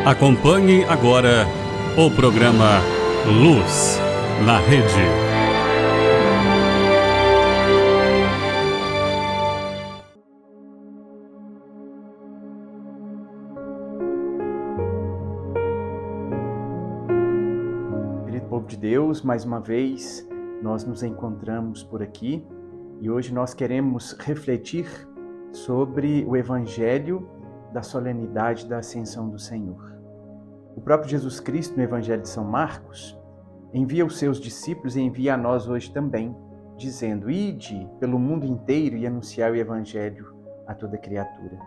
Acompanhe agora o programa Luz na Rede. Querido povo de Deus, mais uma vez nós nos encontramos por aqui e hoje nós queremos refletir sobre o Evangelho da solenidade da Ascensão do Senhor. O próprio Jesus Cristo, no Evangelho de São Marcos, envia os seus discípulos e envia a nós hoje também, dizendo: Ide pelo mundo inteiro e anunciai o Evangelho a toda criatura.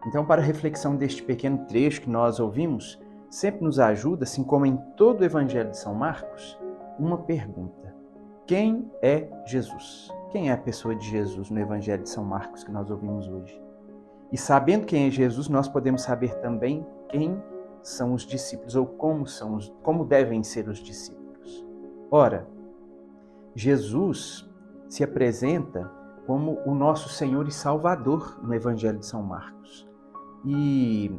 Então, para a reflexão deste pequeno trecho que nós ouvimos, sempre nos ajuda, assim como em todo o Evangelho de São Marcos, uma pergunta: quem é Jesus? Quem é a pessoa de Jesus no Evangelho de São Marcos que nós ouvimos hoje? E sabendo quem é Jesus, nós podemos saber também quem são os discípulos, ou como devem ser os discípulos. Ora, Jesus se apresenta como o nosso Senhor e Salvador no Evangelho de São Marcos. E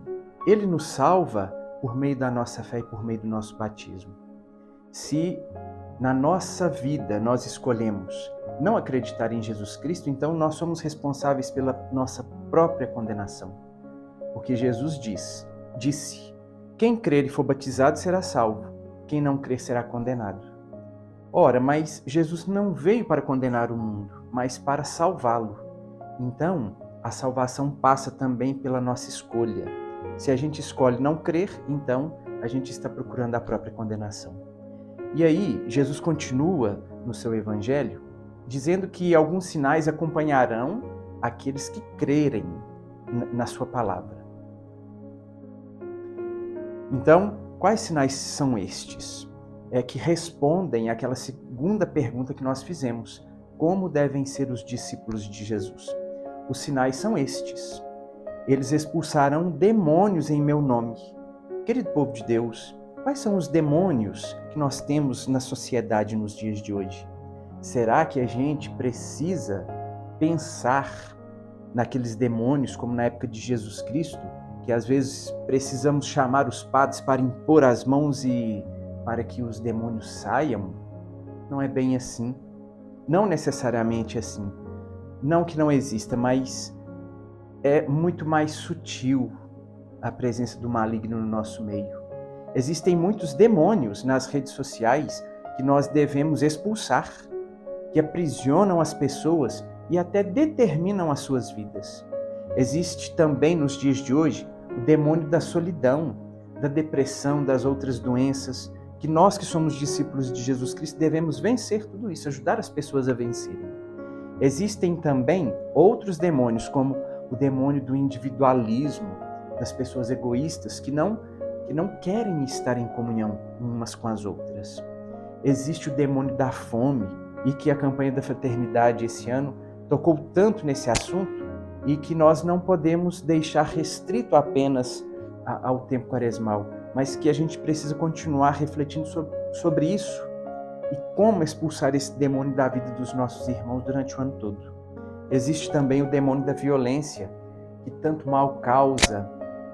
Ele nos salva por meio da nossa fé e por meio do nosso batismo. Se na nossa vida nós escolhemos não acreditar em Jesus Cristo, então nós somos responsáveis pela nossa própria condenação. Porque Jesus disse: quem crer e for batizado será salvo, quem não crer será condenado. Ora, mas Jesus não veio para condenar o mundo, mas para salvá-lo. Então, a salvação passa também pela nossa escolha. Se a gente escolhe não crer, então a gente está procurando a própria condenação. E aí, Jesus continua no seu evangelho, dizendo que alguns sinais acompanharão aqueles que crerem na sua palavra. Então, quais sinais são estes? Que respondem àquela segunda pergunta que nós fizemos: como devem ser os discípulos de Jesus? Os sinais são estes: eles expulsarão demônios em meu nome. Querido povo de Deus, quais são os demônios que nós temos na sociedade nos dias de hoje? Será que a gente precisa pensar naqueles demônios como na época de Jesus Cristo, que às vezes precisamos chamar os padres para impor as mãos e para que os demônios saiam? Não é bem assim. Não necessariamente assim. Não que não exista, mas é muito mais sutil a presença do maligno no nosso meio. Existem muitos demônios nas redes sociais que nós devemos expulsar, que aprisionam as pessoas e até determinam as suas vidas. Existe também nos dias de hoje o demônio da solidão, da depressão, das outras doenças, que nós que somos discípulos de Jesus Cristo devemos vencer tudo isso, ajudar as pessoas a vencerem. Existem também outros demônios, como o demônio do individualismo, das pessoas egoístas que não querem estar em comunhão umas com as outras. Existe o demônio da fome, e que a campanha da fraternidade esse ano tocou tanto nesse assunto, e que nós não podemos deixar restrito apenas ao tempo quaresmal, mas que a gente precisa continuar refletindo sobre isso e como expulsar esse demônio da vida dos nossos irmãos durante o ano todo. Existe também o demônio da violência, que tanto mal causa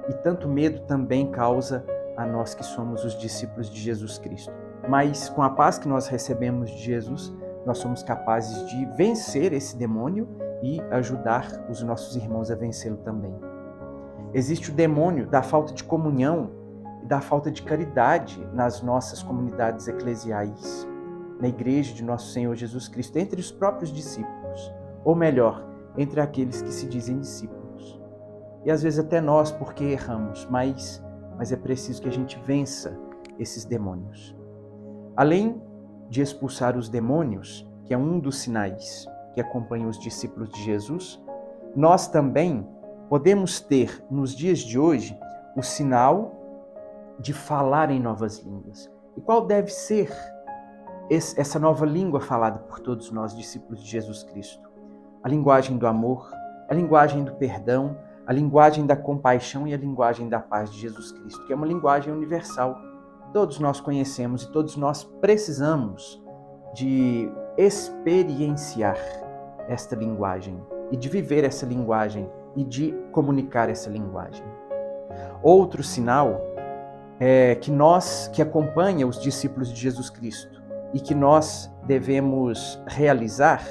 e tanto medo também causa a nós que somos os discípulos de Jesus Cristo. Mas com a paz que nós recebemos de Jesus, nós somos capazes de vencer esse demônio e ajudar os nossos irmãos a vencê-lo também. Existe o demônio da falta de comunhão e da falta de caridade nas nossas comunidades eclesiais, na igreja de nosso Senhor Jesus Cristo, entre os próprios discípulos, ou melhor, entre aqueles que se dizem discípulos. E às vezes até nós, porque erramos, mas é preciso que a gente vença esses demônios. Além de expulsar os demônios, que é um dos sinais que acompanham os discípulos de Jesus, nós também podemos ter, nos dias de hoje, o sinal de falar em novas línguas. E qual deve ser essa nova língua falada por todos nós, discípulos de Jesus Cristo? A linguagem do amor, a linguagem do perdão, a linguagem da compaixão e a linguagem da paz de Jesus Cristo, que é uma linguagem universal. Todos nós conhecemos e todos nós precisamos de experienciar esta linguagem e de viver essa linguagem e de comunicar essa linguagem. Outro sinal que acompanha os discípulos de Jesus Cristo e que nós devemos realizar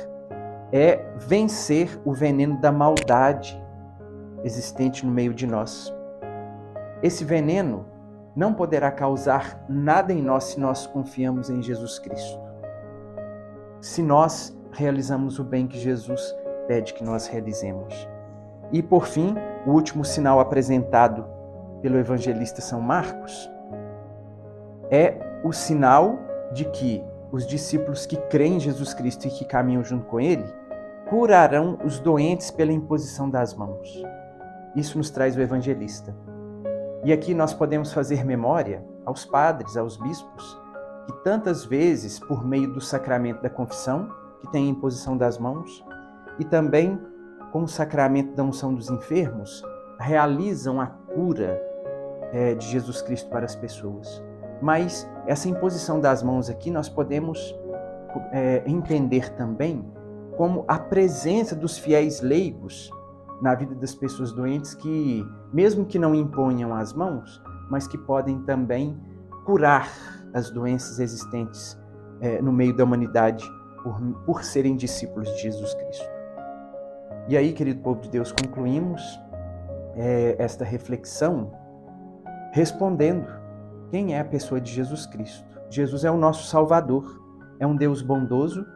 é vencer o veneno da maldade existente no meio de nós. Esse veneno não poderá causar nada em nós se nós confiamos em Jesus Cristo. Se nós realizamos o bem que Jesus pede que nós realizemos. E por fim, o último sinal apresentado pelo evangelista São Marcos é o sinal de que os discípulos que creem em Jesus Cristo e que caminham junto com Ele curarão os doentes pela imposição das mãos. Isso nos traz o evangelista. E aqui nós podemos fazer memória aos padres, aos bispos, que tantas vezes, por meio do sacramento da confissão, que tem a imposição das mãos, e também com o sacramento da unção dos enfermos, realizam a cura de Jesus Cristo para as pessoas. Mas essa imposição das mãos aqui nós podemos entender também como a presença dos fiéis leigos na vida das pessoas doentes que, mesmo que não imponham as mãos, mas que podem também curar as doenças existentes no meio da humanidade por serem discípulos de Jesus Cristo. E aí, querido povo de Deus, concluímos esta reflexão respondendo quem é a pessoa de Jesus Cristo. Jesus é o nosso Salvador, é um Deus bondoso,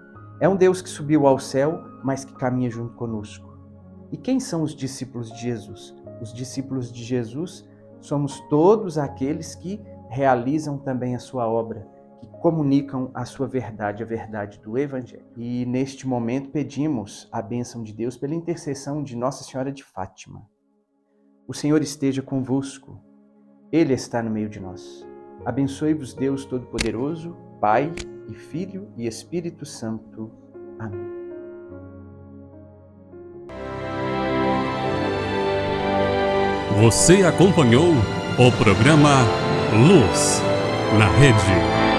é um Deus que subiu ao céu, mas que caminha junto conosco. E quem são os discípulos de Jesus? Os discípulos de Jesus somos todos aqueles que realizam também a sua obra, que comunicam a sua verdade, a verdade do Evangelho. E neste momento pedimos a bênção de Deus pela intercessão de Nossa Senhora de Fátima. O Senhor esteja convosco, Ele está no meio de nós. Abençoe-vos Deus Todo-Poderoso, Pai e Filho e Espírito Santo. Amém. Você acompanhou o programa Luz na Rede.